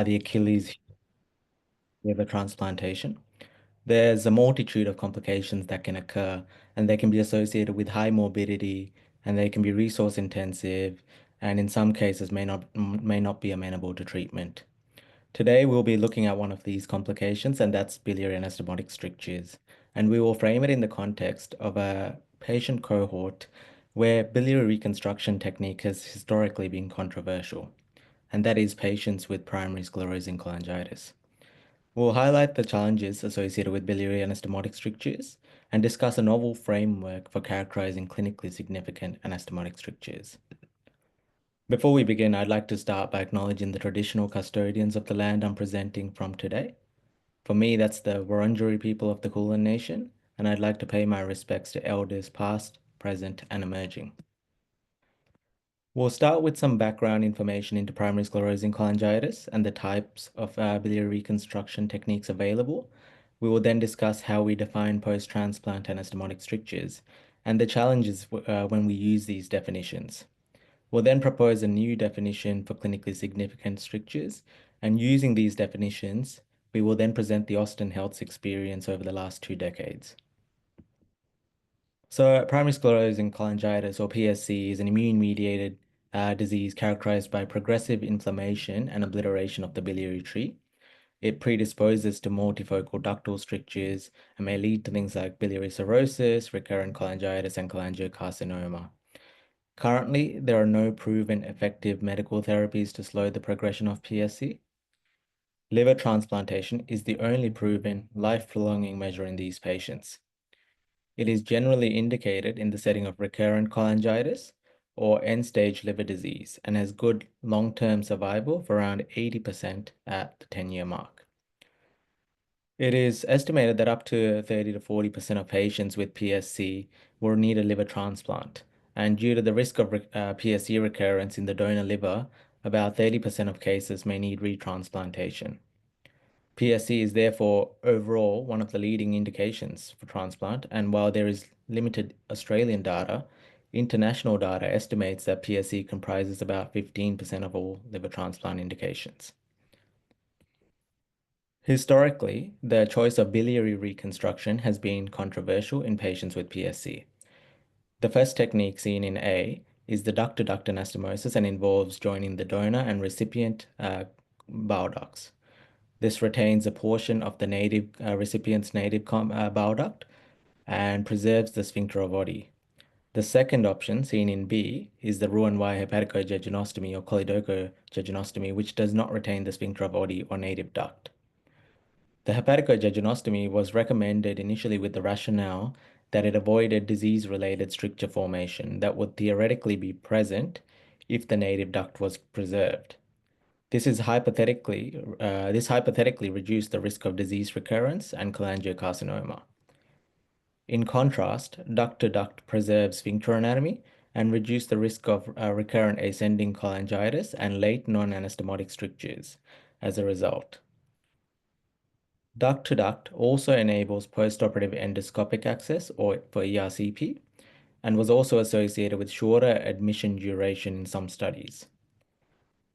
the Achilles liver transplantation. There's a multitude of complications that can occur, and they can be associated with high morbidity, and they can be resource intensive, and in some cases may not be amenable to treatment. Today, we'll be looking at one of these complications, and that's biliary anastomotic strictures. And we will frame it in the context of a patient cohort where biliary reconstruction technique has historically been controversial, and that is patients with primary sclerosing cholangitis. We'll highlight the challenges associated with biliary anastomotic strictures and discuss a novel framework for characterizing clinically significant anastomotic strictures. Before we begin, I'd like to start by acknowledging the traditional custodians of the land I'm presenting from today. For me, that's the Wurundjeri people of the Kulin Nation, and I'd like to pay my respects to elders past, present, and emerging. We'll start with some background information into primary sclerosing cholangitis and the types of biliary reconstruction techniques available. We will then discuss how we define post-transplant anastomotic strictures and the challenges when we use these definitions. We'll then propose a new definition for clinically significant strictures, and using these definitions, we will then present the Austin Health's experience over the last 2 decades. So, primary sclerosing cholangitis, or PSC, is an immune-mediated disease characterized by progressive inflammation and obliteration of the biliary tree. It predisposes to multifocal ductal strictures and may lead to things like biliary cirrhosis, recurrent cholangitis, and cholangiocarcinoma. Currently, there are no proven effective medical therapies to slow the progression of PSC. Liver transplantation is the only proven life-prolonging measure in these patients. It is generally indicated in the setting of recurrent cholangitis or end-stage liver disease and has good long-term survival of around 80% at the 10-year mark. It is estimated that up to 30 to 40% of patients with PSC will need a liver transplant. And due to the risk of PSC recurrence in the donor liver, about 30% of cases may need retransplantation. PSC is therefore overall one of the leading indications for transplant, and while there is limited Australian data, international data estimates that PSC comprises about 15% of all liver transplant indications. Historically, the choice of biliary reconstruction has been controversial in patients with PSC. The first technique seen in A is the duct-to-duct anastomosis and involves joining the donor and recipient bile ducts. This retains a portion of the recipient's native bile duct and preserves the sphincter of Oddi. The second option, seen in B, is the Roux-en-Y hepaticojejunostomy or choledochojejunostomy, which does not retain the sphincter of Oddi or native duct. The hepaticojejunostomy was recommended initially with the rationale that it avoided disease-related stricture formation that would theoretically be present if the native duct was preserved. This hypothetically reduced the risk of disease recurrence and cholangiocarcinoma. In contrast, duct-to-duct preserves sphincter anatomy and reduced the risk of recurrent ascending cholangitis and late non-anastomotic strictures as a result. Duct-to-duct also enables postoperative endoscopic access, or for ERCP, and was also associated with shorter admission duration in some studies.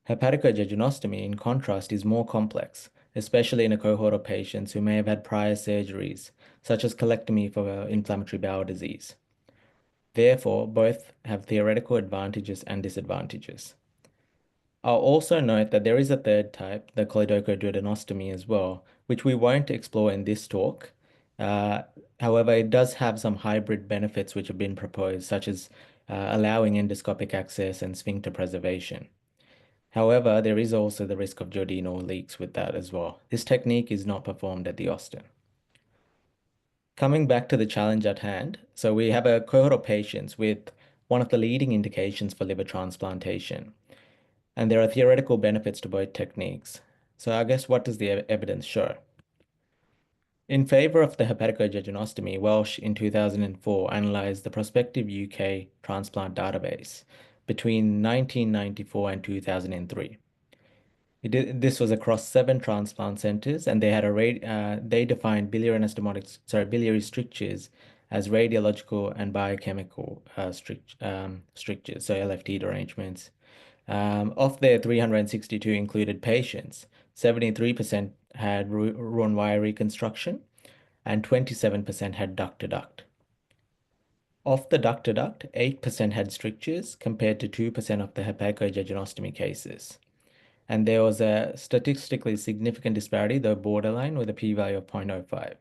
Hepaticojejunostomy, in contrast, is more complex, especially in a cohort of patients who may have had prior surgeries, such as colectomy for inflammatory bowel disease. Therefore, both have theoretical advantages and disadvantages. I'll also note that there is a third type, the choledochoduodenostomy as well, which we won't explore in this talk. Uh, However, it does have some hybrid benefits which have been proposed, such as allowing endoscopic access and sphincter preservation. However, there is also the risk of duodenal leaks with that as well. This technique is not performed at the Austin. Coming back to the challenge at hand, so we have a cohort of patients with one of the leading indications for liver transplantation, and there are theoretical benefits to both techniques. So I guess what does the evidence show? In favor of the hepaticojejunostomy, Welsh in 2004 analysed the prospective UK transplant database between 1994 and 2003. This was across 7 transplant centers, and they defined biliary strictures as radiological and biochemical strictures, so LFT derangements. Of their 362 included patients, 73% had Roux-en-Y reconstruction, and 27% had duct-to-duct. Of the duct-to-duct, 8% had strictures compared to 2% of the hepatojejunostomy cases. And there was a statistically significant disparity, though borderline, with a p-value of 0.05.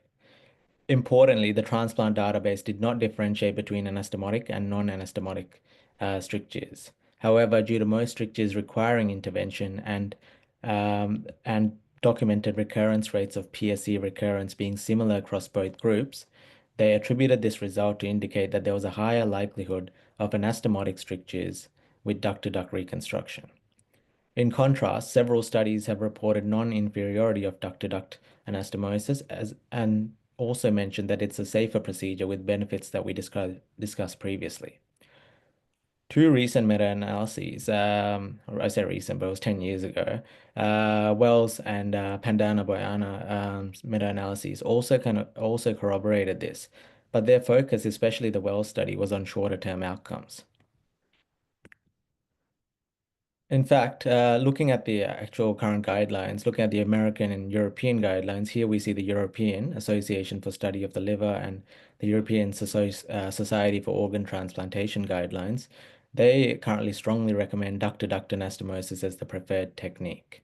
Importantly, the transplant database did not differentiate between anastomotic and non-anastomotic strictures. However, due to most strictures requiring intervention and documented recurrence rates of PSC recurrence being similar across both groups, they attributed this result to indicate that there was a higher likelihood of anastomotic strictures with duct-to-duct reconstruction. In contrast, several studies have reported non-inferiority of duct-to-duct anastomosis and also mentioned that it's a safer procedure with benefits that we discussed previously. Two recent meta-analyses, or I say recent, but it was 10 years ago, Wells and Pandana-Boyana meta-analyses also corroborated this, but their focus, especially the Wells study, was on shorter-term outcomes. In fact, looking at the actual current guidelines, looking at the American and European guidelines, here we see the European Association for Study of the Liver and the European Society for Organ Transplantation guidelines. They currently strongly recommend duct-to-duct anastomosis as the preferred technique.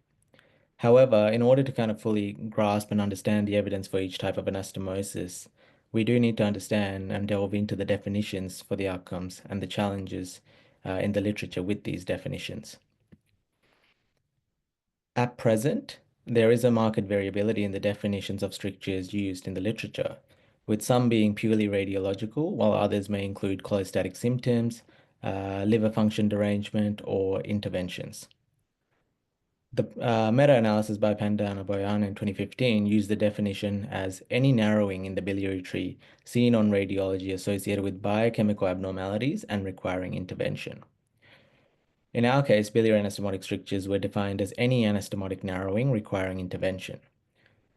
However, in order to kind of fully grasp and understand the evidence for each type of anastomosis, we do need to understand and delve into the definitions for the outcomes and the challenges in the literature with these definitions. At present, there is a marked variability in the definitions of strictures used in the literature, with some being purely radiological, while others may include cholestatic symptoms, liver function derangement, or interventions. The meta-analysis by Pandana Boyan in 2015 used the definition as any narrowing in the biliary tree seen on radiology associated with biochemical abnormalities and requiring intervention. In our case, biliary anastomotic strictures were defined as any anastomotic narrowing requiring intervention.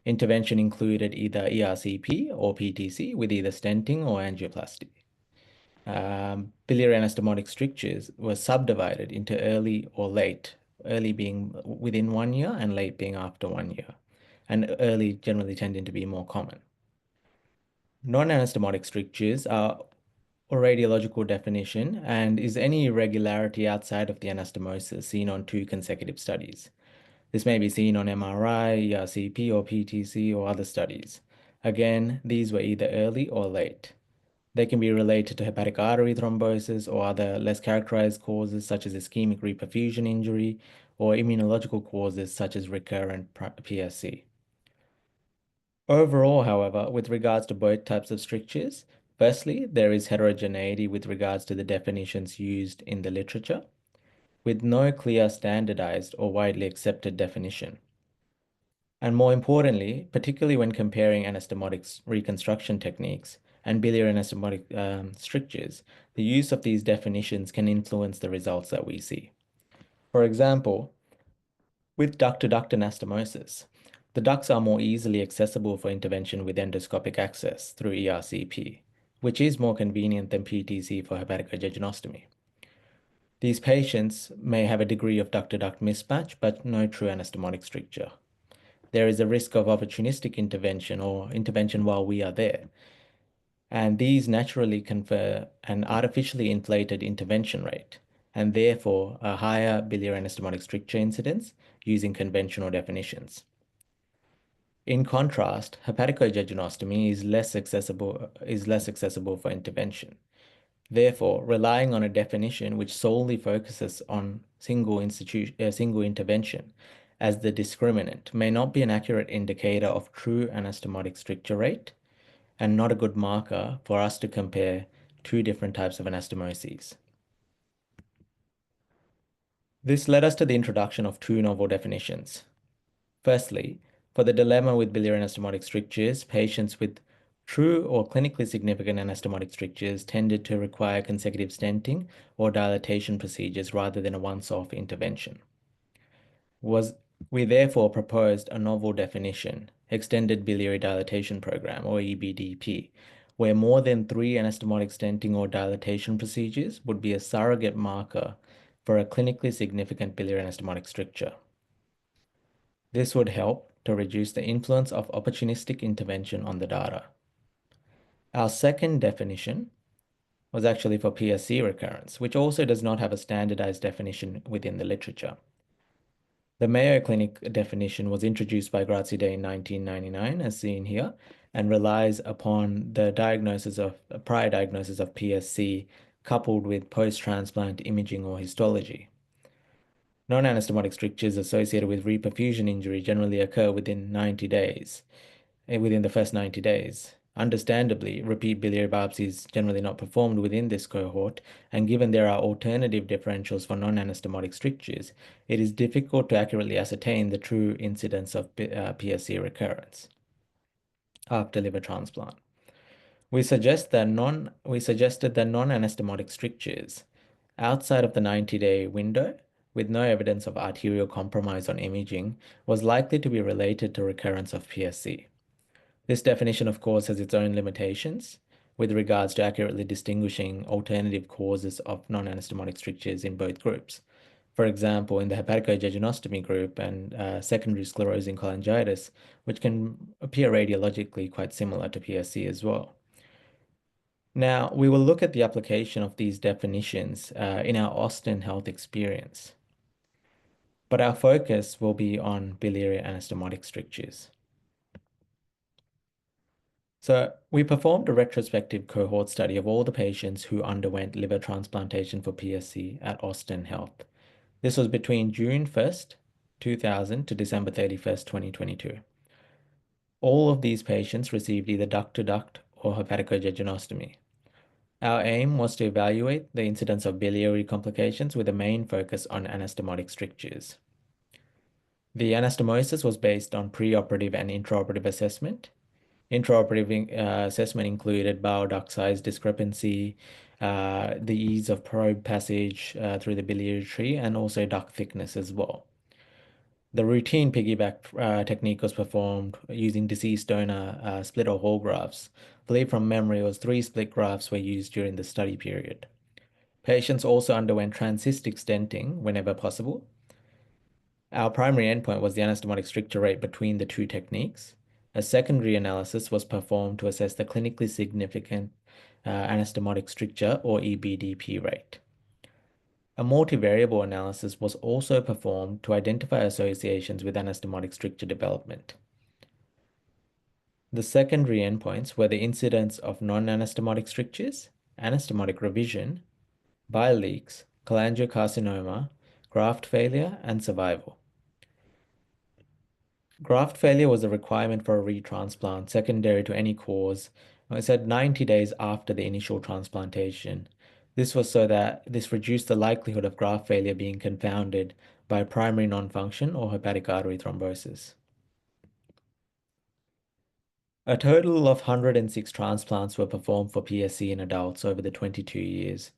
Intervention included either ERCP or PTC with either stenting or angioplasty. Biliary anastomotic strictures were subdivided into early or late, early being within 1 year and late being after 1 year, and early generally tending to be more common. Non-anastomotic strictures are a radiological definition and is any irregularity outside of the anastomosis seen on 2 consecutive studies. This may be seen on MRI, ERCP, or PTC, or other studies. Again, these were either early or late. They can be related to hepatic artery thrombosis or other less characterized causes such as ischemic reperfusion injury or immunological causes such as recurrent PSC. Overall, however, with regards to both types of strictures, firstly, there is heterogeneity with regards to the definitions used in the literature, with no clear standardized or widely accepted definition. And more importantly, particularly when comparing anastomotic reconstruction techniques and biliary anastomotic strictures, the use of these definitions can influence the results that we see. For example, with duct-to-duct anastomosis, the ducts are more easily accessible for intervention with endoscopic access through ERCP, which is more convenient than PTC for hepatojejunostomy. These patients may have a degree of duct-to-duct mismatch, but no true anastomotic stricture. There is a risk of opportunistic intervention or intervention while we are there, and these naturally confer an artificially inflated intervention rate, and therefore a higher biliary anastomotic stricture incidence using conventional definitions. In contrast, hepatojejunostomy is less accessible for intervention. Therefore, relying on a definition which solely focuses on single intervention as the discriminant may not be an accurate indicator of true anastomotic stricture rate and not a good marker for us to compare 2 different types of anastomoses. This led us to the introduction of 2 novel definitions. Firstly, for the dilemma with biliary anastomotic strictures, patients with true or clinically significant anastomotic strictures tended to require consecutive stenting or dilatation procedures rather than a once-off intervention. We therefore proposed a novel definition, Extended Biliary Dilatation Program, or EBDP, where more than 3 anastomotic stenting or dilatation procedures would be a surrogate marker for a clinically significant biliary anastomotic stricture. This would help to reduce the influence of opportunistic intervention on the data. Our second definition was actually for PSC recurrence, which also does not have a standardized definition within the literature. The Mayo Clinic definition was introduced by Graziadei in 1999, as seen here, and relies upon the prior diagnosis of PSC coupled with post-transplant imaging or histology. Non-anastomotic strictures associated with reperfusion injury generally occur within 90 days, within the first 90 days. Understandably, repeat biliary biopsy is generally not performed within this cohort, and given there are alternative differentials for non-anastomotic strictures, it is difficult to accurately ascertain the true incidence of PSC recurrence after liver transplant. We suggested that non-anastomotic strictures outside of the 90-day window with no evidence of arterial compromise on imaging was likely to be related to recurrence of PSC. This definition, of course, has its own limitations with regards to accurately distinguishing alternative causes of non-anastomotic strictures in both groups. For example, in the hepaticojejunostomy group and secondary sclerosing cholangitis, which can appear radiologically quite similar to PSC as well. Now, we will look at the application of these definitions in our Austin Health experience, but our focus will be on biliary anastomotic strictures. So we performed a retrospective cohort study of all the patients who underwent liver transplantation for PSC at Austin Health. This was between June 1st, 2000 to December 31st, 2022. All of these patients received either duct-to-duct or hepaticojejunostomy. Our aim was to evaluate the incidence of biliary complications with a main focus on anastomotic strictures. The anastomosis was based on preoperative and intraoperative assessment. Intraoperative assessment included bile duct size discrepancy, the ease of probe passage through the biliary tree, and also duct thickness as well. The routine piggyback technique was performed using deceased donor split or whole grafts. I believe from memory it was 3 split grafts were used during the study period. Patients also underwent transcystic stenting whenever possible. Our primary endpoint was the anastomotic stricture rate between the two techniques. A secondary analysis was performed to assess the clinically significant anastomotic stricture or EBDP rate. A multivariable analysis was also performed to identify associations with anastomotic stricture development. The secondary endpoints were the incidence of non-anastomotic strictures, anastomotic revision, bile leaks, cholangiocarcinoma, graft failure, and survival. Graft failure was a requirement for a retransplant secondary to any cause. It said 90 days after the initial transplantation. This was so that this reduced the likelihood of graft failure being confounded by primary non-function or hepatic artery thrombosis. A total of 106 transplants were performed for PSC in adults over the 22 years.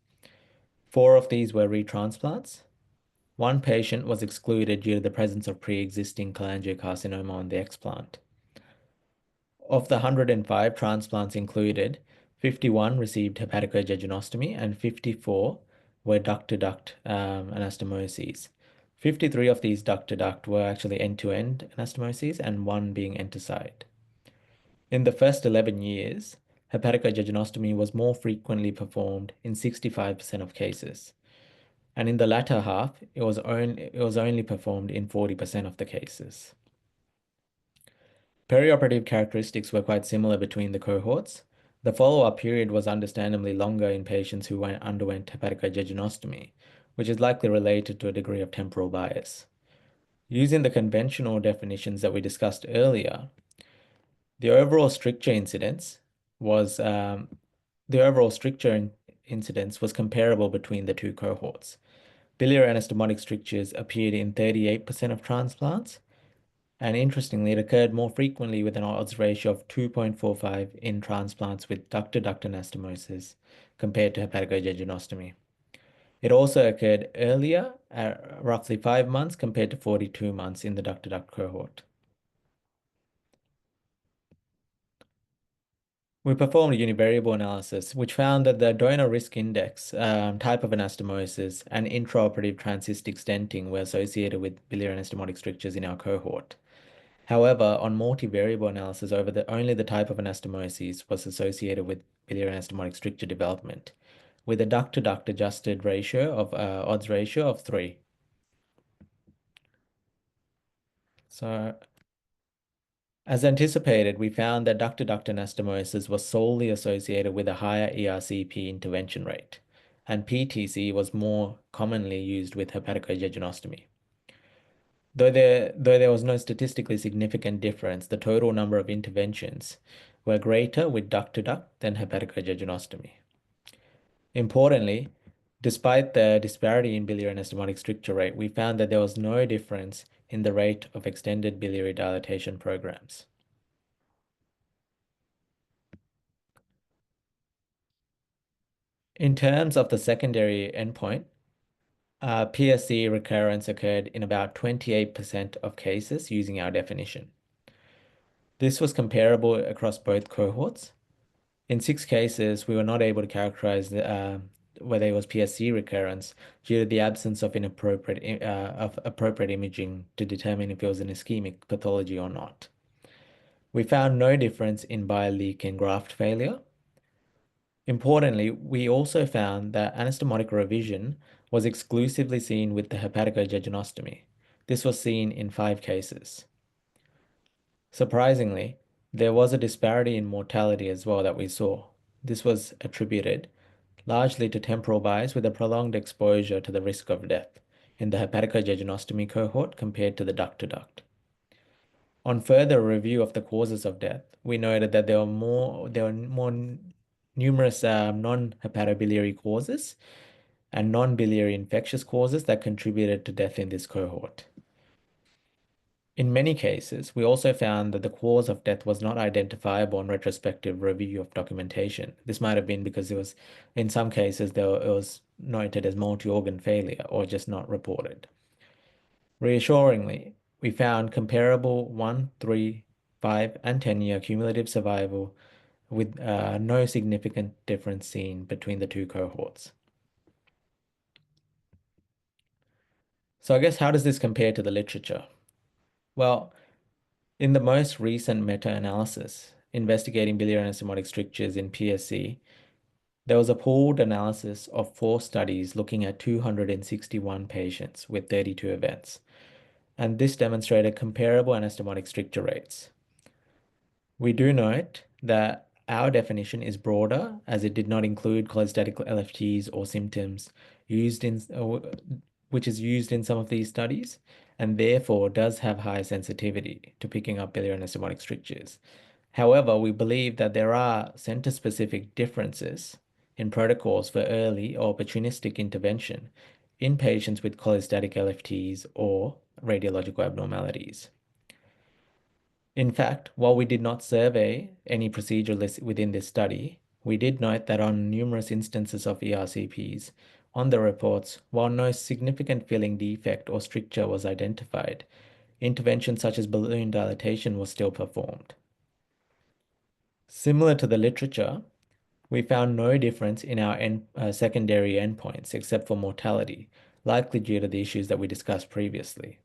4 of these were retransplants. 1 patient was excluded due to the presence of pre-existing cholangiocarcinoma on the explant. Of the 105 transplants included, 51 received hepaticojejunostomy and 54 were duct-to-duct anastomoses. 53 of these duct-to-duct were actually end-to-end anastomoses and 1 being enteroside. In the first 11 years, hepaticojejunostomy was more frequently performed in 65% of cases. And in the latter half, it was only performed in 40% of the cases. Perioperative characteristics were quite similar between the cohorts. The follow-up period was understandably longer in patients who underwent hepaticojejunostomy, which is likely related to a degree of temporal bias. Using the conventional definitions that we discussed earlier, the overall stricture incidence was comparable between the two cohorts. Biliary anastomotic strictures appeared in 38% of transplants, and interestingly, it occurred more frequently with an odds ratio of 2.45 in transplants with duct-to-duct anastomosis compared to hepaticojejunostomy. It also occurred earlier at roughly 5 months compared to 42 months in the duct-to-duct cohort. We performed a univariable analysis, which found that the donor risk index, type of anastomosis, and intraoperative transcystic stenting were associated with biliary anastomotic strictures in our cohort. However, on multivariable analysis over only the type of anastomosis was associated with biliary anastomotic stricture development, with a duct-to-duct adjusted ratio of odds ratio of 3. So, as anticipated, we found that duct-to-duct anastomosis was solely associated with a higher ERCP intervention rate, and PTC was more commonly used with hepatojejunostomy. Though there was no statistically significant difference, the total number of interventions were greater with duct-to-duct than hepatojejunostomy. Importantly, despite the disparity in biliary anastomotic stricture rate, we found that there was no difference in the rate of extended biliary dilatation programs. In terms of the secondary endpoint, PSC recurrence occurred in about 28% of cases using our definition. This was comparable across both cohorts. In 6 cases, we were not able to characterize whether it was PSC recurrence due to the absence of appropriate imaging to determine if it was an ischemic pathology or not. We found no difference in bile leak and graft failure. Importantly, we also found that anastomotic revision was exclusively seen with the hepatojejunostomy. This was seen in 5 cases. Surprisingly, there was a disparity in mortality as well that we saw. This was attributed largely to temporal bias with a prolonged exposure to the risk of death in the hepatojejunostomy cohort compared to the duct-to-duct. On further review of the causes of death, we noted that there were more numerous non-hepatobiliary causes and non-biliary infectious causes that contributed to death in this cohort. In many cases, we also found that the cause of death was not identifiable on retrospective review of documentation. This might have been because in some cases, it was noted as multi-organ failure or just not reported. Reassuringly, we found comparable 1, 3, 5, and 10-year cumulative survival with no significant difference seen between the two cohorts. So I guess how does this compare to the literature? Well, in the most recent meta-analysis investigating biliary anastomotic strictures in PSC, there was a pooled analysis of 4 studies looking at 261 patients with 32 events, and this demonstrated comparable anastomotic stricture rates. We do note that our definition is broader as it did not include cholestatic LFTs or symptoms which is used in some of these studies, and therefore does have high sensitivity to picking up biliary anastomotic strictures. However, we believe that there are center-specific differences in protocols for early or opportunistic intervention in patients with cholestatic LFTs or radiological abnormalities. In fact, while we did not survey any proceduralists within this study, we did note that on numerous instances of ERCPs on the reports, while no significant filling defect or stricture was identified, interventions such as balloon dilatation was still performed. Similar to the literature, we found no difference in our secondary endpoints except for mortality, likely due to the issues that we discussed previously.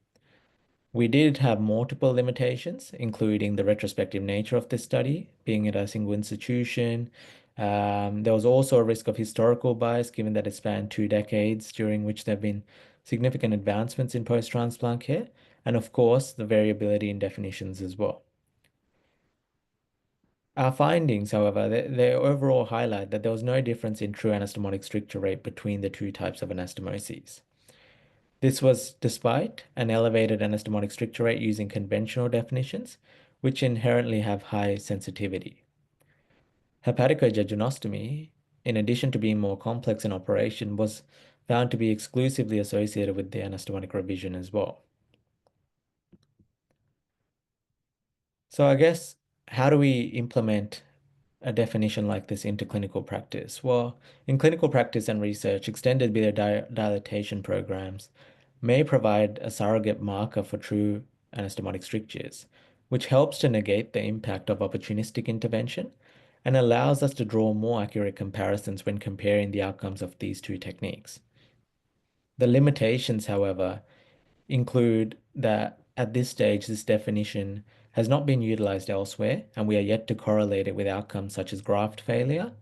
We did have multiple limitations, including the retrospective nature of this study, being at a single institution. There was also a risk of historical bias, given that it spanned 2 decades, during which there have been significant advancements in post-transplant care, and of course, the variability in definitions as well. Our findings, however, they overall highlight that there was no difference in true anastomotic stricture rate between the two types of anastomoses. This was despite an elevated anastomotic stricture rate using conventional definitions, which inherently have high sensitivity. Hepatojejunostomy, in addition to being more complex in operation, was found to be exclusively associated with the anastomotic revision as well. So I guess, how do we implement a definition like this into clinical practice? Well, in clinical practice and research, extended biliary dilatation programs may provide a surrogate marker for true anastomotic strictures, which helps to negate the impact of opportunistic intervention and allows us to draw more accurate comparisons when comparing the outcomes of these two techniques. The limitations, however, include that at this stage, this definition has not been utilized elsewhere, and we are yet to correlate it with outcomes such as graft failure,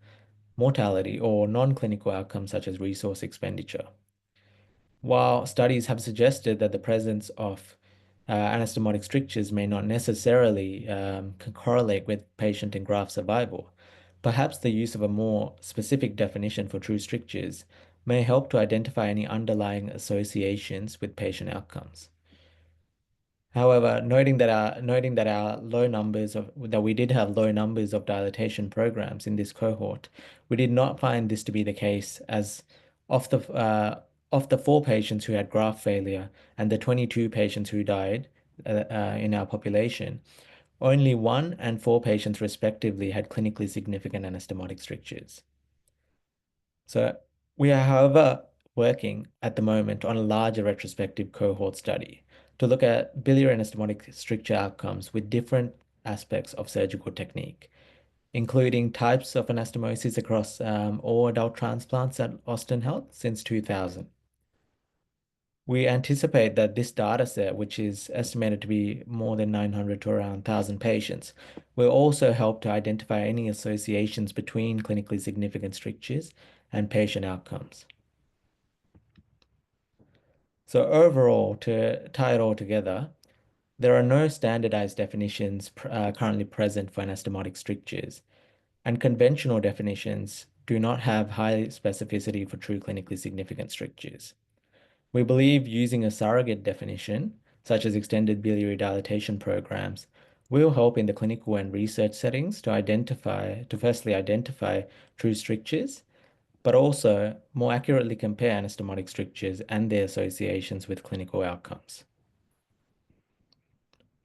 mortality, or non-clinical outcomes such as resource expenditure. While studies have suggested that the presence of anastomotic strictures may not necessarily correlate with patient and graft survival, perhaps the use of a more specific definition for true strictures may help to identify any underlying associations with patient outcomes. However, noting that our low numbers of that we did have low numbers of dilatation programs in this cohort, we did not find this to be the case as of the 4 patients who had graft failure and the 22 patients who died in our population, only 1 and 4 patients respectively had clinically significant anastomotic strictures. So we are, however, working at the moment on a larger retrospective cohort study to look at biliary anastomotic stricture outcomes with different aspects of surgical technique, including types of anastomosis across all adult transplants at Austin Health since 2000. We anticipate that this data set, which is estimated to be more than 900 to around 1,000 patients, will also help to identify any associations between clinically significant strictures and patient outcomes. So overall, to tie it all together, there are no standardized definitions currently present for anastomotic strictures, and conventional definitions do not have high specificity for true clinically significant strictures. We believe using a surrogate definition, such as extended biliary dilatation programs, will help in the clinical and research settings to firstly identify true strictures, but also more accurately compare anastomotic strictures and their associations with clinical outcomes.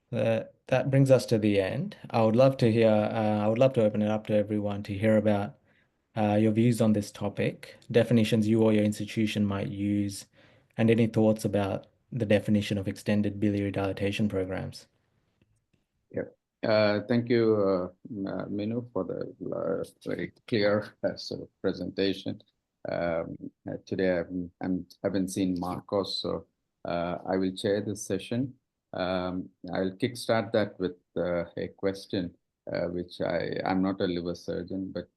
That brings us to the end. I would love to open it up to everyone to hear about your views on this topic, definitions you or your institution might use, and any thoughts about the definition of extended biliary dilatation programs. Yeah. Thank you, Minu, for the very clear sort of presentation. Today I haven't seen Marcos, so I will chair this session. I'll kickstart that with a question, which I'm not a liver surgeon, but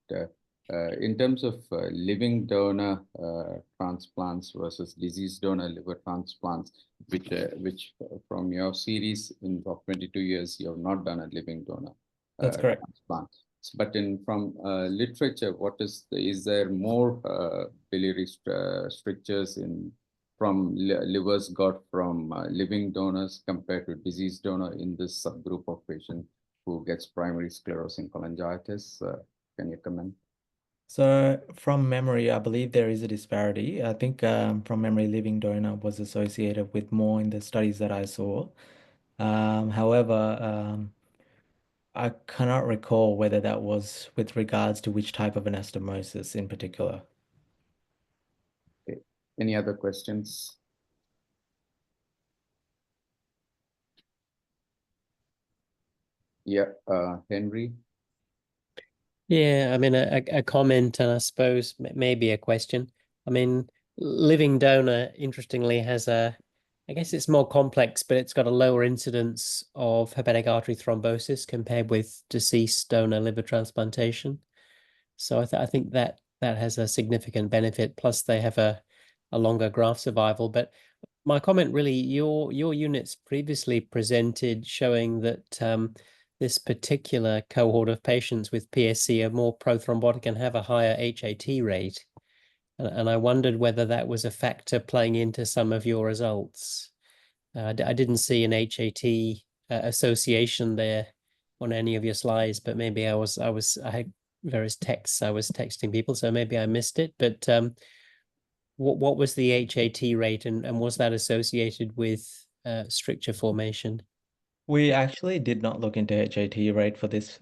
in terms of living donor transplants versus deceased donor liver transplants, which from your series of 22 years, you have not done a living donor That's correct. transplant. But from literature, is there more biliary strictures from livers got from living donors compared to deceased donor in this subgroup of patients who gets primary sclerosing cholangitis? Can you comment? So from memory, I believe there is a disparity. I think from memory, living donor was associated with more in the studies that I saw. However, I cannot recall whether that was with regards to which type of anastomosis in particular. Okay. Any other questions? Yeah, Henry. Yeah, I mean, a comment and I suppose maybe a question. I mean, living donor, interestingly, has I guess it's more complex, but it's got a lower incidence of hepatic artery thrombosis compared with deceased donor liver transplantation. So I think that has a significant benefit. Plus, they have a longer graft survival. But my comment really, your units previously presented showing that this particular cohort of patients with PSC are more prothrombotic and have a higher HAT rate. And I wondered whether that was a factor playing into some of your results. I didn't see an HAT association there on any of your slides, but maybe I had various texts I was texting people, so maybe I missed it. But what was the HAT rate, and was that associated with stricture formation? We actually did not look into HAT rate for this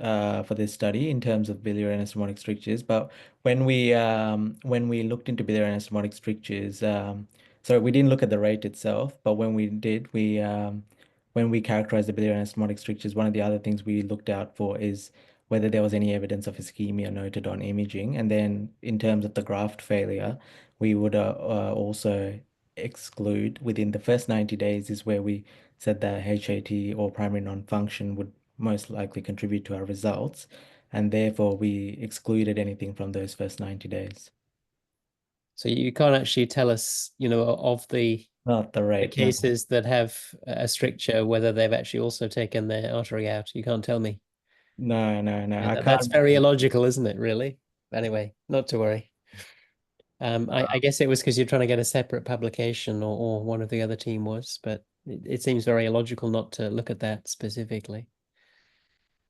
study in terms of biliary anastomotic strictures, but when we looked into biliary anastomotic strictures, so we didn't look at the rate itself, but when we did, when we characterized the biliary anastomotic strictures, one of the other things we looked out for is whether there was any evidence of ischemia noted on imaging, and then in terms of the graft failure, we would also exclude within the first 90 days is where we said that HAT or primary non-function would most likely contribute to our results, and therefore we excluded anything from those first 90 days. So you can't actually tell us, of the Not the rate, no. cases that have a stricture, whether they've actually also taken their artery out. You can't tell me. No, no, no. Yeah, I that's can't. very illogical, isn't it, really? Anyway, not to worry. I guess it was because you're trying to get a separate publication, or one of the other team was, but it seems very illogical not to look at that specifically.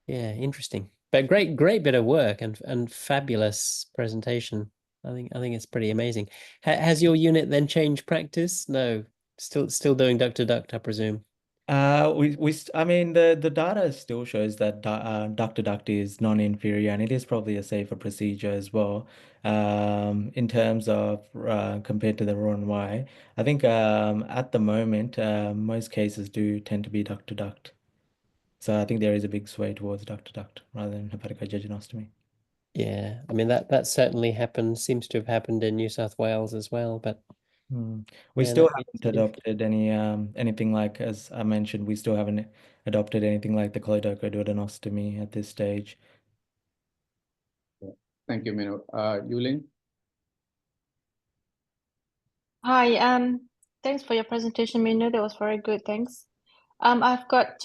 Yeah, interesting. But great bit of work and fabulous presentation. I think it's pretty amazing. Has your unit then changed practice? No, still doing duct to duct, I presume. I mean, the data still shows that duct to duct is non-inferior, and it is probably a safer procedure as well. In terms of compared to the Roux-en-Y, I think at the moment most cases do tend to be duct to duct. So I think there is a big sway towards duct to duct rather than hepatojejunostomy. Yeah, I mean that certainly happened, seems to have happened in New South Wales as well, but We yeah, still no, haven't adopted anything like, as I mentioned, we still haven't adopted anything like the colodocoduodenostomy at this stage. Thank you, Minu. Yulin? Hi, thanks for your presentation, Minu. That was very good. Thanks. I've got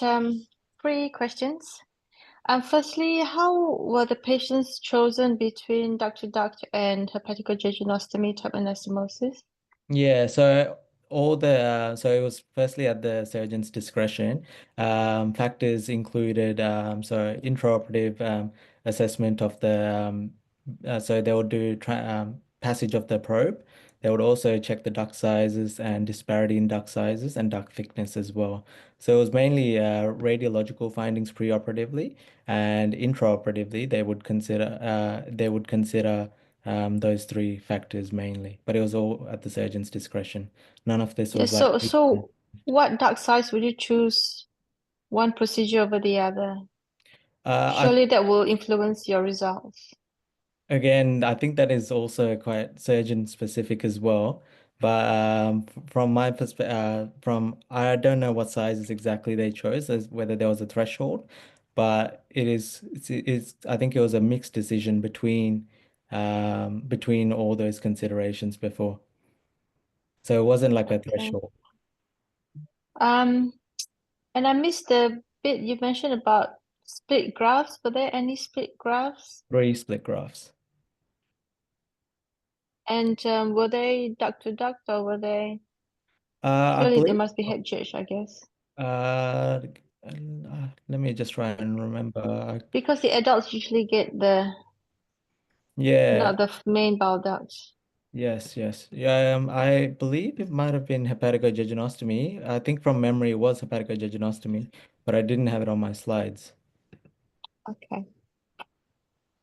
three questions. Firstly, how were the patients chosen between duct to duct and hepaticojejunostomy type anastomosis? Yeah, so so it was firstly at the surgeon's discretion. Factors included so intraoperative assessment of so they would do passage of the probe. They would also check the duct sizes and disparity in duct sizes and duct thickness as well. So it was mainly radiological findings preoperatively, and intraoperatively they would consider those three factors mainly, but it was all at the surgeon's discretion. None of this Yeah, was like, so what duct size would you choose one procedure over the other? I Surely that will influence your results. again, I think that is also quite surgeon specific as well. But from my perspective, I don't know what sizes exactly they chose, as whether there was a threshold, but it's I think it was a mixed decision between all those considerations before. So it wasn't like a Okay. threshold. Um, and I missed the bit you mentioned about split graphs. Were there any split graphs? 3 split graphs. And were they duct to duct or were they? I Surely they believe. must be head judge, I guess. Uh, Let me just try and remember. Because the adults usually get the Yeah, not the main bile duct. yes, yes. Yeah, I believe it might have been hepaticojejunostomy. I think from memory it was hepaticojejunostomy, but I didn't have it on my slides. Okay.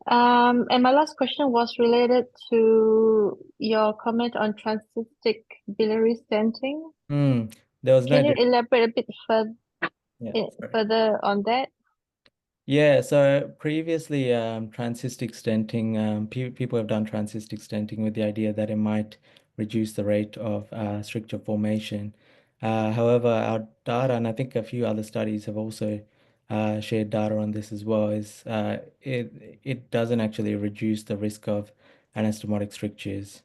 And my last question was related to your comment on transcystic biliary stenting. Hmm. There was no Can you difference. elaborate a bit Yeah, sorry. further on that? Yeah, so previously, transcystic stenting, people have done transcystic stenting with the idea that it might reduce the rate of stricture formation. However, our data, and I think a few other studies have also shared data on this as well, is it doesn't actually reduce the risk of anastomotic strictures.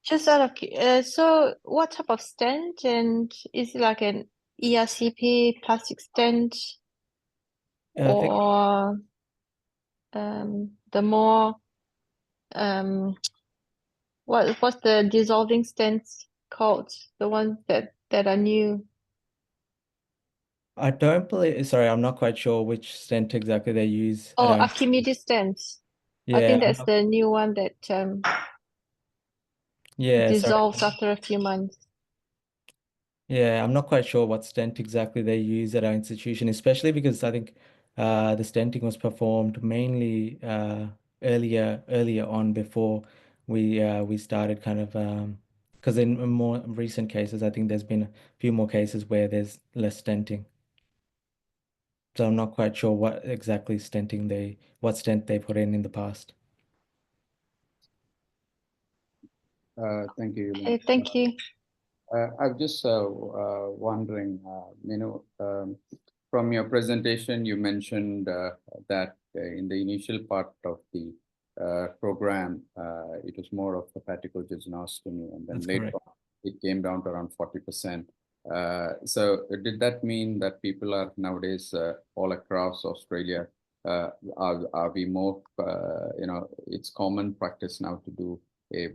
Just out of so what type of stent, and is it like an ERCP plastic stent I think or the more what's the dissolving stents called? The ones that are new. I don't believe, sorry, I'm not quite sure which stent exactly they use at Oh, our. Archimedes stents. I Yeah, think that's the new one that yeah, sorry. dissolves after a few months. Yeah, I'm not quite sure what stent exactly they use at our institution, especially because I think the stenting was performed mainly earlier on before we started kind of because in more recent cases, I think there's been a few more cases where there's less stenting. So I'm not quite sure what stent they put in the past. Thank you, Yulin. Okay, thank you. I'm just wondering, from your presentation, you mentioned that in the initial part of the program, it was more of hepatic osteogenostomy, and then That's later correct. on, it came down to around 40%. So did that mean that people are nowadays all across Australia, are we more, it's common practice now to do a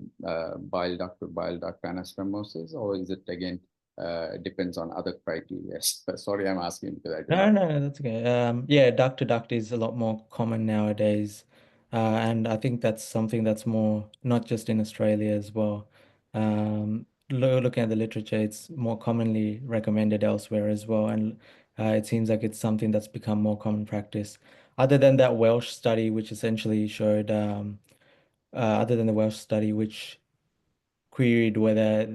bile duct to bile duct anastomosis, or is it again depends on other criteria? Sorry, I'm asking because I do No, not. no, that's okay. Yeah, duct to duct is a lot more common nowadays. And I think that's something that's more not just in Australia as well. Looking at the literature, it's more commonly recommended elsewhere as well. And it seems like it's something that's become more common practice. Other than that Welsh study, which essentially showed, other than the Welsh study, which queried whether,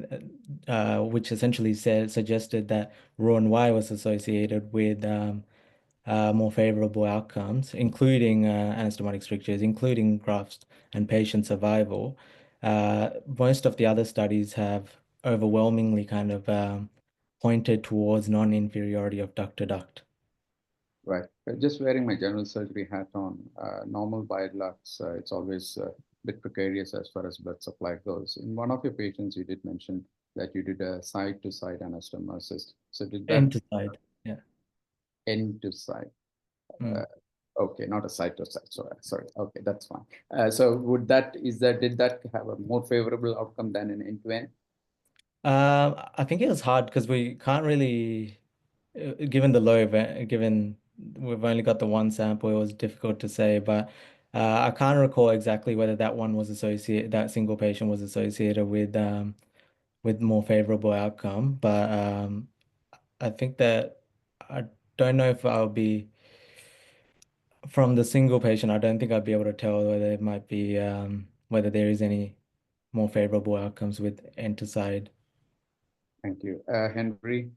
which essentially suggested that Roux-en-Y was associated with more favorable outcomes, including anastomotic strictures, including grafts and patient survival. Most of the other studies have overwhelmingly kind of pointed towards non-inferiority of duct to duct. Right. Just wearing my general surgery hat on, normal bile ducts, it's always a bit precarious as far as blood supply goes. In one of your patients, you did mention that you did a side-to-side anastomosis. So did that End to side. Yeah. end to side? Mm. Okay, not a side to side. Sorry. Okay, that's fine. So did that have a more favorable outcome than an end to end? I think it was hard because we can't really, given the low event, given we've only got the one sample, it was difficult to say. But I can't recall exactly whether that single patient was associated with more favorable outcome. But I think that I don't know if I'll be from the single patient. I don't think I'd be able to tell whether it might be whether there is any more favorable outcomes with enticide. Thank you. Henry?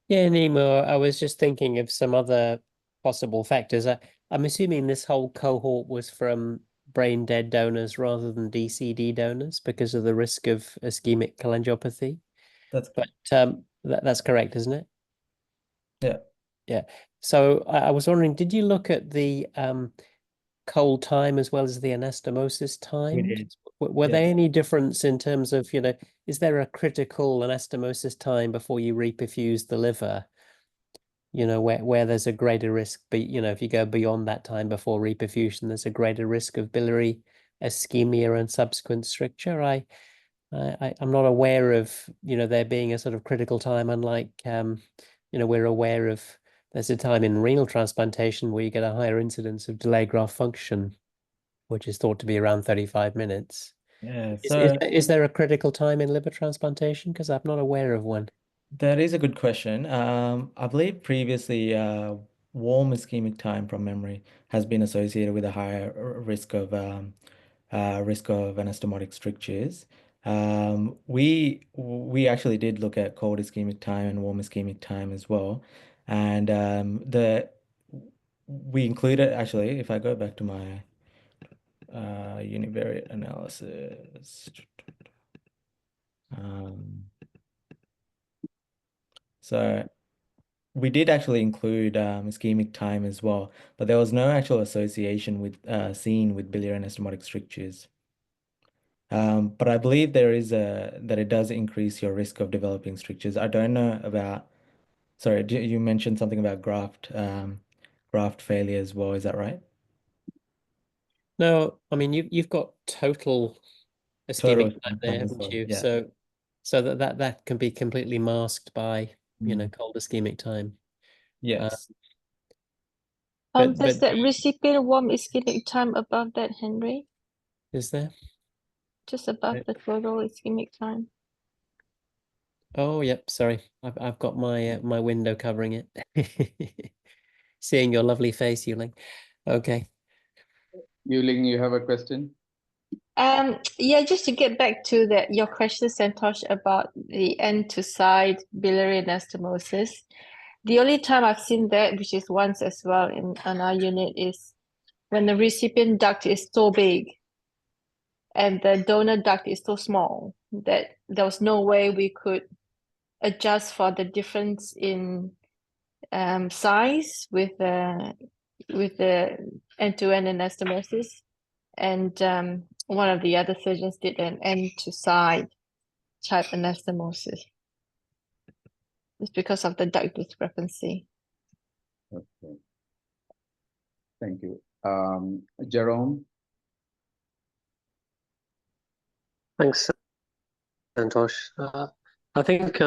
Yeah, Nemo, I was just thinking of some other possible factors. I'm assuming this whole cohort was from brain dead donors rather than DCD donors because of the risk of ischemic cholangiopathy. That's But that's correct, isn't it? yeah. Yeah. So I was wondering, did you look at the cold time as well as the anastomosis We time? did. Were Yeah. there any difference in terms of, is there a critical anastomosis time before you reperfuse the liver? Where there's a greater risk, but if you go beyond that time before reperfusion, there's a greater risk of biliary ischemia and subsequent stricture. I'm not aware of, there being a sort of critical time, unlike, we're aware of there's a time in renal transplantation where you get a higher incidence of delayed graft function, which is thought to be around 35 minutes. Yeah. Is there a critical time in liver transplantation? Because I'm not aware of one. That is a good question. I believe previously, warm ischemic time from memory has been associated with a higher risk of anastomotic strictures. We actually did look at cold ischemic time and warm ischemic time as well, and the we included actually. If I go back to my univariate analysis, um, so. We did actually include ischemic time as well, but there was no actual association with seen with biliary anastomotic strictures. But I believe that it does increase your risk of developing strictures. I don't know about. Sorry, you mentioned something about graft failure as well. Is that right? No, I mean you've got total Total ischemic time ischemic there, time as haven't well. you? Yeah. So that can be completely masked by, Mm. cold ischemic time. Uh, Yes. Does but that recipient warm ischemic time above that, Henry? is there? Just above the total ischemic time. Oh, yep. Sorry, I've got my window covering it. Seeing your lovely face, Yuling. Okay. Yuling, you have a question? Yeah, just to get back to your question, Santosh, about the end to side biliary anastomosis. The only time I've seen that, which is once as well in our unit, is when the recipient duct is so big. and the donor duct is so small that there was no way we could adjust for the difference in size with the end-to-end anastomosis. And one of the other surgeons did an end-to-side type anastomosis. It's because of the duct discrepancy. Okay. Thank you. Jerome? Thanks, Santosh. I think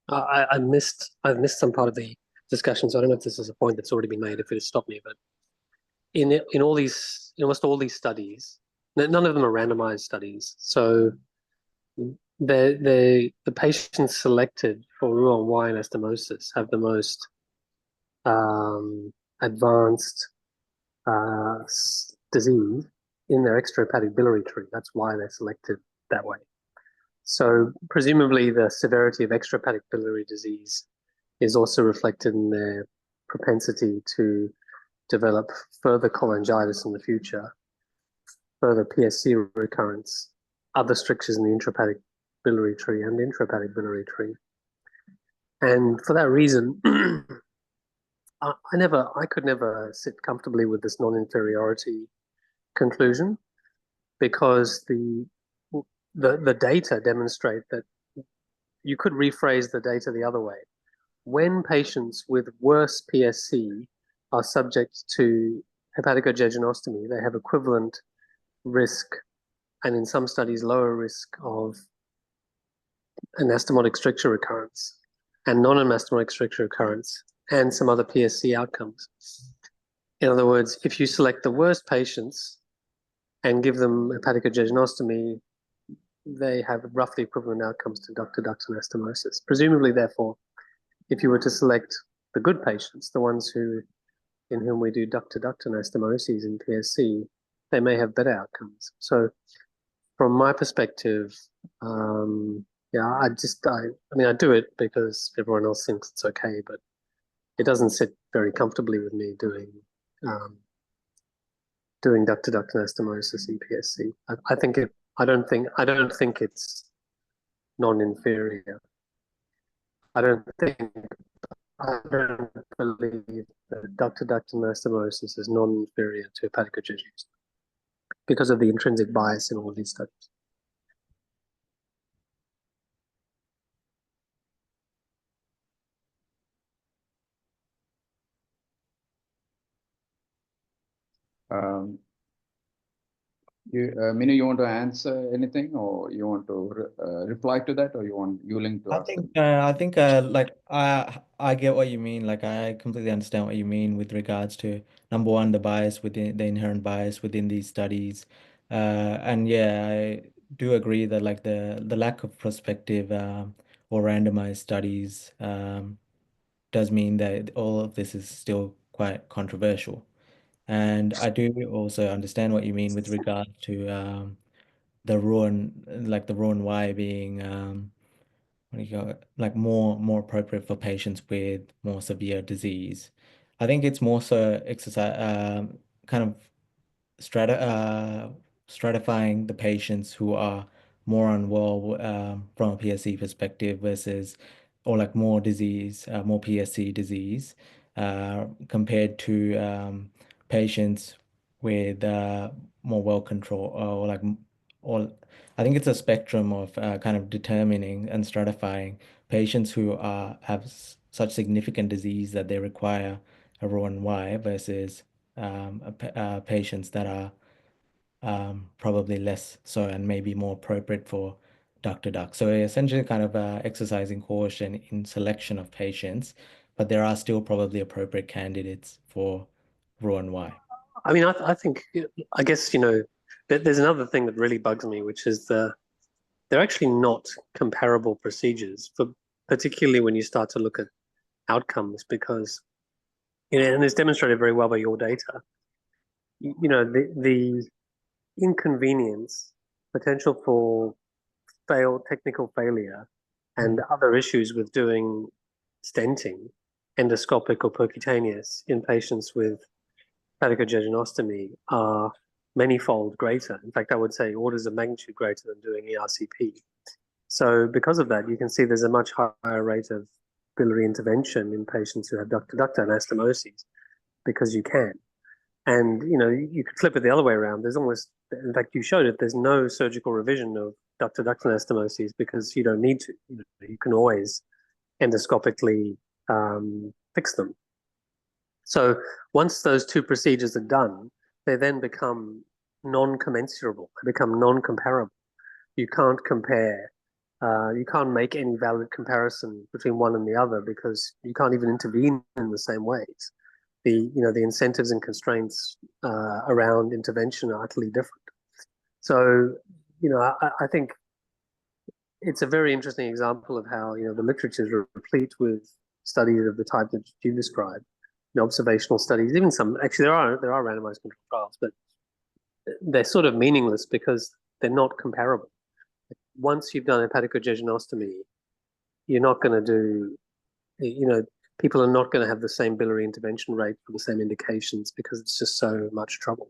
I've missed some part of the discussion, so I don't know if this is a point that's already been made, if it has stopped me, but in almost all these studies, none of them are randomized studies. So the patients selected for Roux-en-Y anastomosis have the most advanced disease in their extrahepatic biliary tree. That's why they're selected that way. So presumably the severity of extrahepatic biliary disease is also reflected in their propensity to develop further cholangitis in the future, further PSC recurrence, other strictures in the intrahepatic biliary tree and intrahepatic biliary tree. And for that reason, I could never sit comfortably with this non-inferiority conclusion, because the data demonstrate that you could rephrase the data the other way. When patients with worse PSC are subject to hepaticojejunostomy, they have equivalent risk, and in some studies lower risk, of anastomotic stricture recurrence and non-anastomotic stricture recurrence and some other PSC outcomes. In other words, if you select the worst patients and give them hepaticojejunostomy, they have roughly equivalent outcomes to duct-to-duct anastomosis. Presumably, therefore, if you were to select the good patients, the ones in whom we do duct-to-duct anastomoses in PSC, they may have better outcomes. So from my perspective, yeah, I mean, I do it because everyone else thinks it's okay, but it doesn't sit very comfortably with me doing duct-to-duct anastomosis in PSC. I don't think it's non-inferior. I don't believe that duct-to-duct anastomosis is non-inferior to hepaticojejunostomy because of the intrinsic bias in all of these studies. Minu, you want to answer anything, or you want to reply to that, or you want Yuling to ask? I think like I get what you mean. Like I completely understand what you mean with regards to number one, the bias within the inherent bias within these studies. And yeah, I do agree that like the lack of prospective or randomized studies does mean that all of this is still quite controversial. And I do also understand what you mean with regards to the Roux-en-Y being what do you call it? Like more appropriate for patients with more severe disease. I think it's more so exercise kind of stratifying the patients who are more unwell from a PSC perspective versus or like more disease, more PSC disease compared to patients with more well controlled or I think it's a spectrum of kind of determining and stratifying patients who have such significant disease that they require a Roux-en-Y versus patients that are probably less so and maybe more appropriate for duct-to-duct. So essentially kind of exercising caution in selection of patients, but there are still probably appropriate candidates for Roux-en-Y. I mean, I guess, there's another thing that really bugs me, which is they're actually not comparable procedures, particularly when you start to look at outcomes, because, and it's demonstrated very well by your data, the inconvenience, potential for technical failure, and other issues with doing stenting, endoscopic or percutaneous, in patients with hepaticojejunostomy are manyfold greater. In fact, I would say orders of magnitude greater than doing ERCP. So because of that, you can see there's a much higher rate of biliary intervention in patients who have duct-to-duct anastomoses, because you can. And, you know, you could flip it the other way around. There's almost, in fact, you showed it, there's no surgical revision of duct-to-duct anastomoses because you don't need to. You can always endoscopically fix them. So once those two procedures are done, they then become non-commensurable. They become non-comparable. You can't compare. You can't make any valid comparison between one and the other because you can't even intervene in the same ways. The incentives and constraints around intervention are utterly different. So, I think it's a very interesting example of how, the literature is replete with studies of the type that you described, observational studies, even some, actually there are randomized controlled trials, but they're sort of meaningless because they're not comparable. Once you've done hepatocogeginostomy, you're not going to do, people are not going to have the same biliary intervention rate for the same indications because it's just so much trouble.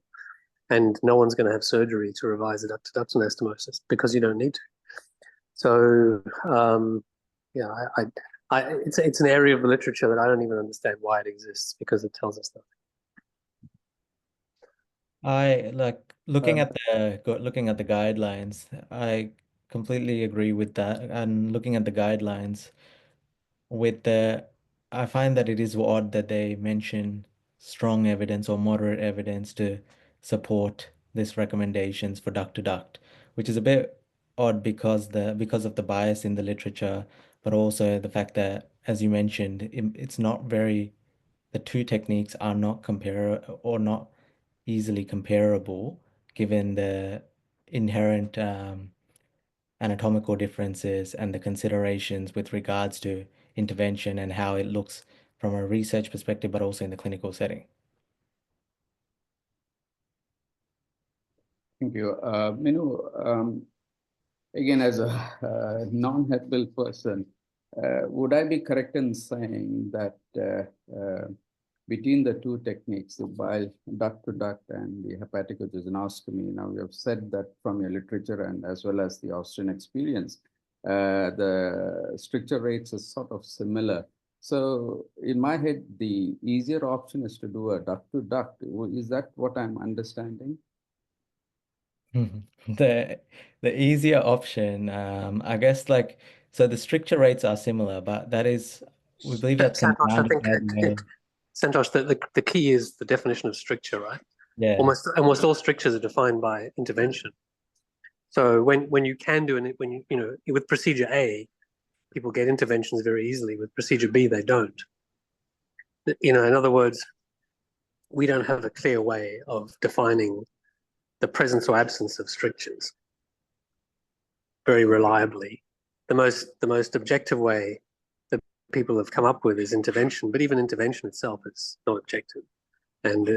And no one's going to have surgery to revise a duct-to-duct anastomosis because you don't need to. So, it's an area of the literature that I don't even understand why it exists because it tells us nothing. I like looking at the guidelines. I completely agree with that. And looking at the guidelines, I find that it is odd that they mention strong evidence or moderate evidence to support this recommendations for duct to duct, which is a bit odd because of the bias in the literature, but also the fact that, as you mentioned, the two techniques are not not easily comparable given the inherent anatomical differences and the considerations with regards to intervention and how it looks from a research perspective, but also in the clinical setting. Thank you. Minu, again, as a non-health person, would I be correct in saying that between the two techniques, the bile duct-to-duct and the hepatocogeginostomy, now you have said that from your literature and as well as the Austrian experience, the stricture rates are sort of similar. So in my head, the easier option is to do a duct-to-duct. Is that what I'm understanding? The easier option, I guess, so the stricture rates are similar, but we believe that's Santosh, I confounded think Santosh, the key is the definition of stricture, right? yeah. Almost all strictures are defined by intervention. So when you can do it, with procedure A, people get interventions very easily. With procedure B, they don't. In other words, we don't have a clear way of defining the presence or absence of strictures very reliably. The most objective way that people have come up with is intervention, but even intervention itself is not objective. And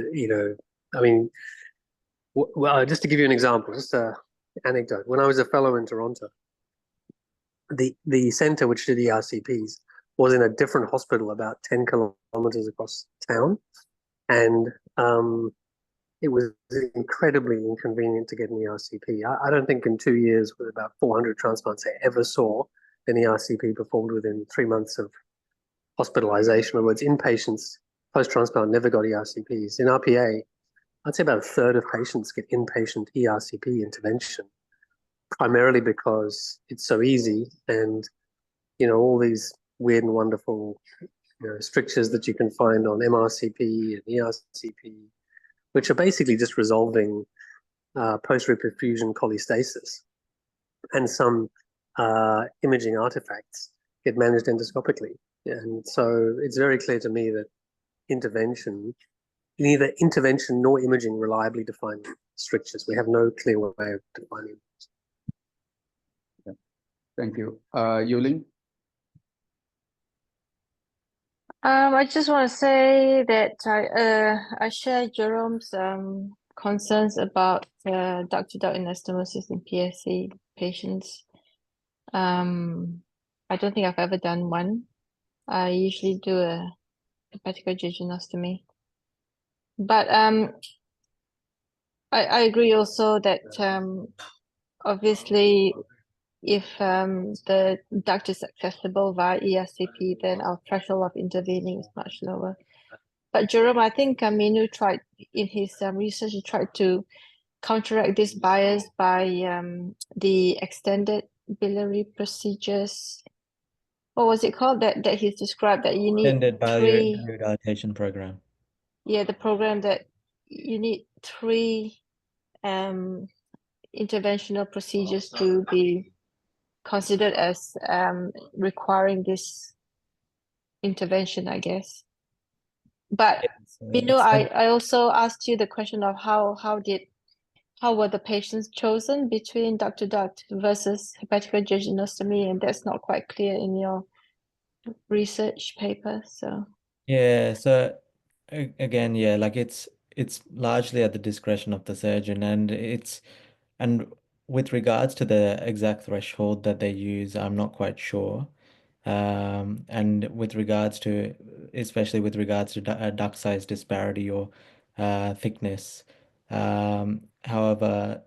well, just to give you an example, just an anecdote. When I was a fellow in Toronto, the center which did ERCPs was in a different hospital about 10 kilometers across town, and it was incredibly inconvenient to get an ERCP. I don't think in 2 years with about 400 transplants I ever saw an ERCP performed within 3 months of hospitalization. In other words, inpatients post-transplant never got ERCPs. In RPA, I'd say about a third of patients get inpatient ERCP intervention, primarily because it's so easy and, all these weird and wonderful strictures that you can find on MRCP and ERCP, which are basically just resolving post-reperfusion cholestasis, and some imaging artifacts get managed endoscopically. And so it's very clear to me that neither intervention nor imaging reliably define strictures. We have no clear way of defining them. Yeah. Thank you. Yuling? I just want to say that I share Jerome's concerns about duct-to-duct anastomosis in PSC patients. I don't think I've ever done one. I usually do a hepatocogeginostomy. But I agree also that obviously if the duct is accessible via ERCP, then our threshold of intervening is much lower. But Jerome, I think Minu tried in his research, he tried to counteract this bias by the extended biliary procedures. What was it called that he's described, that you need Extended three, dilatation program. yeah, the program that you need three interventional procedures to be considered as requiring this intervention, I guess. But I also asked you the question of how were the patients chosen between duct to duct versus hepatojejunostomy, and that's not quite clear in your research paper. So Yeah, so again, yeah, like it's largely at the discretion of the surgeon, and with regards to the exact threshold that they use, I'm not quite sure. And with regards to, especially with regards to duct size disparity or thickness. However,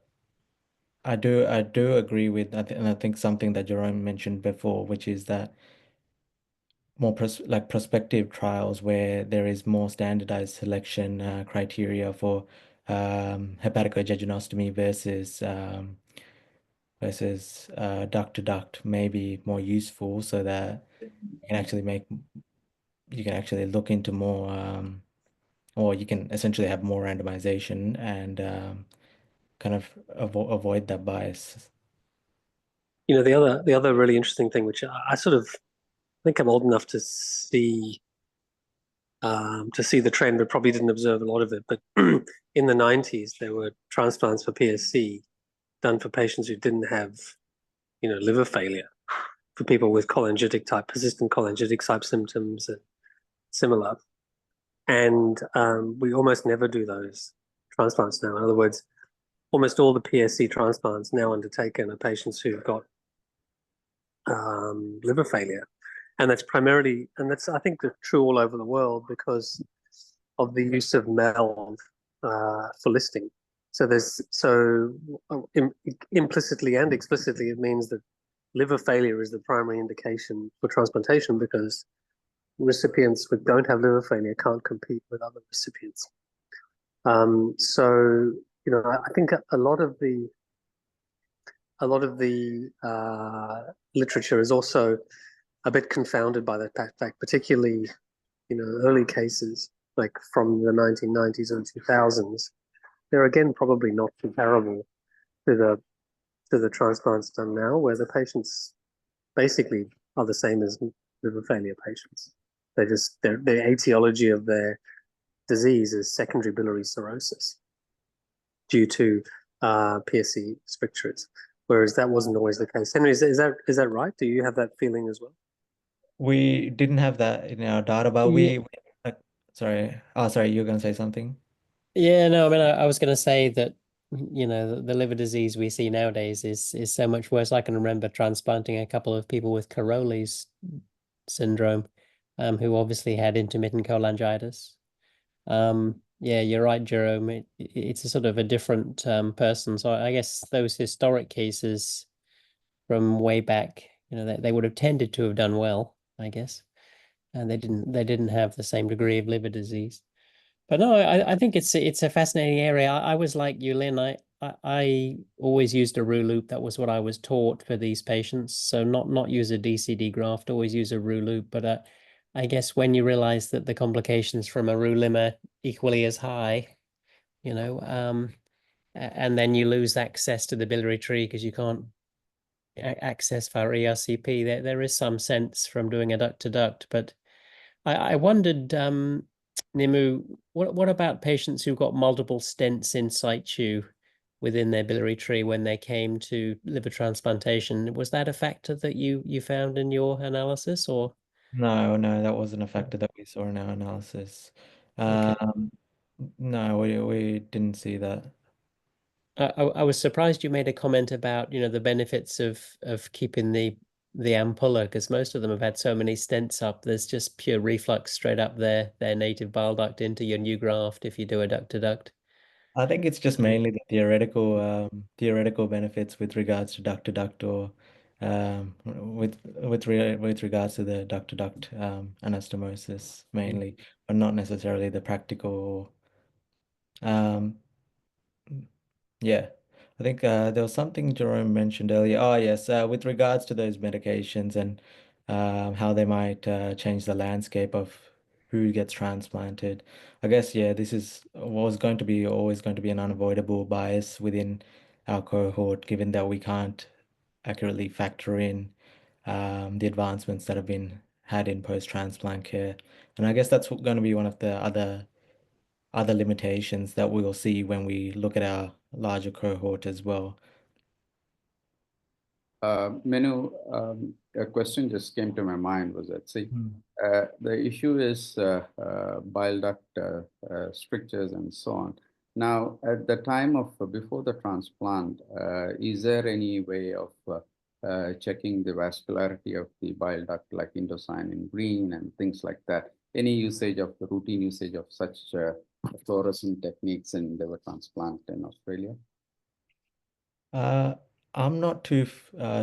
I do agree with, and I think something that Jerome mentioned before, which is that more like prospective trials where there is more standardized selection criteria for hepatojejunostomy versus duct to duct may be more useful, so that you can actually look into more, or you can essentially have more randomization and kind of avoid that bias. You know, the other really interesting thing, which I sort of think I'm old enough to see the trend, but probably didn't observe a lot of it. But in the 90s, there were transplants for PSC done for patients who didn't have, you know, liver failure, for people with persistent cholangitic type symptoms and similar. And we almost never do those transplants now. In other words, almost all the PSC transplants now undertaken are patients who've got liver failure. And that's I think true all over the world because of the use of MELD for listing. So implicitly and explicitly, it means that liver failure is the primary indication for transplantation because recipients who don't have liver failure can't compete with other recipients. So, you know, I think a lot of the literature is also a bit confounded by that fact, particularly, you know, early cases like from the 1990s and 2000s. They're again probably not comparable to the transplants done now, where the patients basically are the same as liver failure patients. The etiology of their disease is secondary biliary cirrhosis due to PSC strictures, whereas that wasn't always the case. Henry, is that right? Do you have that feeling as well? We didn't have that in our data, but Yeah. sorry. Oh, sorry, you were going to say something? Yeah, no, I mean, I was going to say that, you know, the liver disease we see nowadays is so much worse. I can remember transplanting a couple of people with Caroli's syndrome, who obviously had intermittent cholangitis. Yeah, you're right, Jerome. It's a sort of a different person. So I guess those historic cases from way back, you know, they would have tended to have done well, I guess, and they didn't have the same degree of liver disease. But no, I think it's a fascinating area. I was like you, Lynn. I always used a roux loop. That was what I was taught for these patients. So not use a DCD graft, always use a roux loop. But I guess when you realize that the complications from a roux limb are equally as high, you know, and then you lose access to the biliary tree because you can't access via ERCP. There is some sense from doing a duct to duct, but I wondered, Nimu, what about patients who got multiple stents in situ within their biliary tree when they came to liver transplantation? Was that a factor that you found in your analysis, or? No, that wasn't a factor that we saw in our analysis. Okay. No, we didn't see that. I was surprised you made a comment about, you know, the benefits of keeping the ampulla, because most of them have had so many stents up. There's just pure reflux straight up their native bile duct into your new graft if you do a duct to duct. I think it's just mainly the theoretical benefits with regards to duct or with regards to the duct anastomosis mainly, but not necessarily the practical. Um, yeah, I think there was something Jerome mentioned earlier. Oh yes, with regards to those medications and how they might change the landscape of who gets transplanted. I guess yeah, this is was going to be always going to be an unavoidable bias within our cohort, given that we can't accurately factor in the advancements that have been had in post-transplant care. And I guess that's going to be one of the other limitations that we'll see when we look at our larger cohort as well. Menu, a question just came to my mind was that, see, the issue is bile duct strictures and so on. Now, at the time of before the transplant, is there any way of checking the vascularity of the bile duct, like indocyanine green and things like that? Any usage of the routine usage of such fluorescent techniques in liver transplant in Australia? I'm not too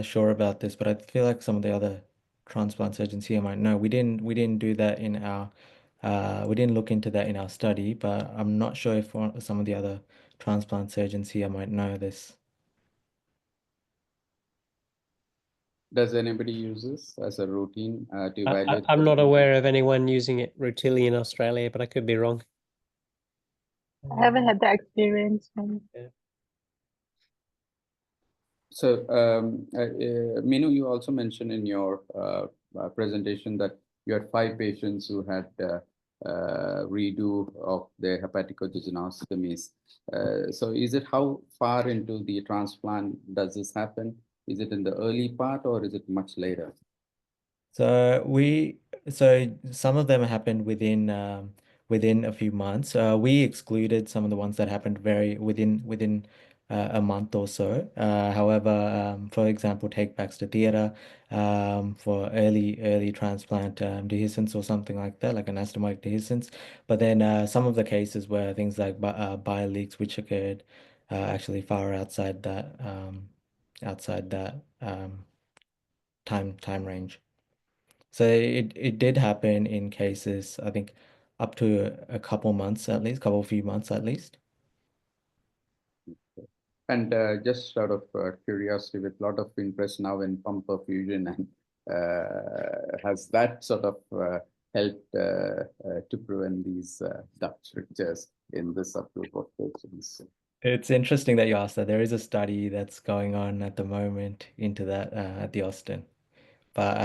sure about this, but I feel like some of the other transplant surgeons here might know. We didn't do that in our we didn't look into that in our study, but I'm not sure if some of the other transplant surgeons here might know this. Does anybody use this as a routine to evaluate? I'm not aware of anyone using it routinely in Australia, but I could be wrong. I haven't had that experience. So, Minu, you also mentioned in your presentation that you had 5 patients who had redo of their hepaticojejunostomies. So is it how far into the transplant does this happen? Is it in the early part or is it much later? So some of them happened within a few months. We excluded some of the ones that happened very within a month or so. However, for example, take Baxter Theatre for early transplant dehiscence or something like that, like anastomotic dehiscence. But then some of the cases were things like bile leaks, which occurred actually far outside that time range. So it did happen in cases, I think, up to a couple months at least, few months at least. And just out of curiosity, with a lot of interest now in pump perfusion, and has that sort of helped to prevent these duct strictures in this subgroup of patients? It's interesting that you asked that. There is a study that's going on at the moment into that at the Austin, but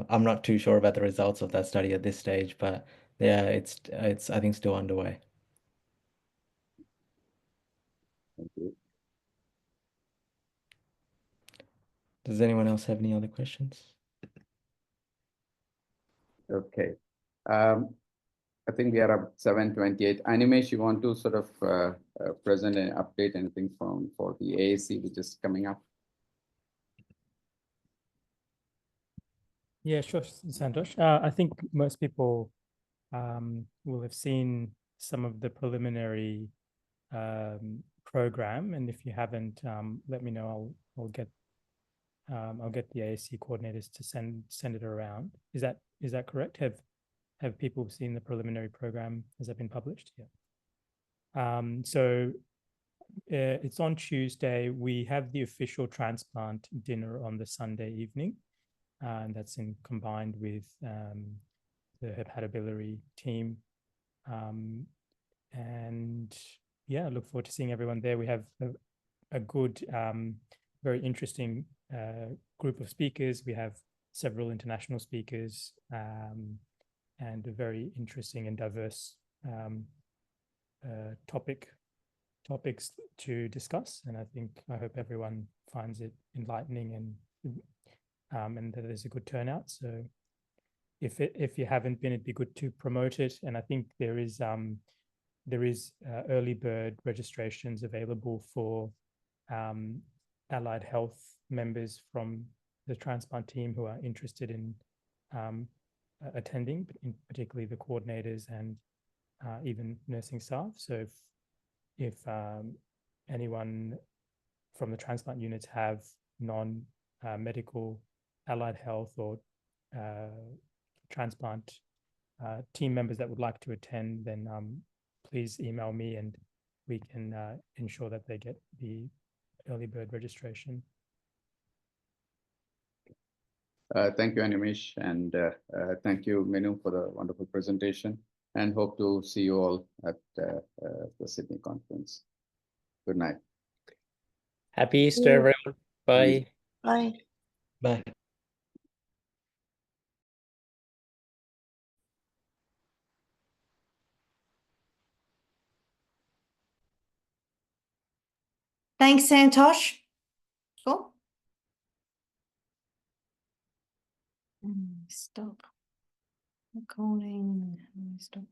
I'm not too sure about the results of that study at this stage. But yeah, it's I think still underway. Thank you. Does anyone else have any other questions? Okay. I think we are at 7:28. Animesh, you want to sort of present and update anything for the AAC which is coming up? Yeah, sure, Santosh. I think most people will have seen some of the preliminary program, and if you haven't, let me know. I'll get the AAC coordinators to send it around. Is that correct? Have people seen the preliminary program? Has that been published? Yeah. So it's on Tuesday. We have the official transplant dinner on the Sunday evening, and that's combined with the hepatobiliary team. And yeah, I look forward to seeing everyone there. We have a good, very interesting group of speakers. We have several international speakers and a very interesting and diverse topics to discuss. And I hope everyone finds it enlightening and that there's a good turnout. So if you haven't been, it'd be good to promote it. And I think there is early bird registrations available for allied health members from the transplant team who are interested in attending, but particularly the coordinators and even nursing staff. So if anyone from the transplant units have non-medical allied health or transplant team members that would like to attend, then please email me and we can ensure that they get the early bird registration. Thank you, Animesh, and thank you, Minu, for the wonderful presentation, and hope to see you all at the Sydney conference. Good night. Happy Easter, everyone. Bye. Bye. Bye. Thanks, Santosh. Cool. Stop recording. Stop.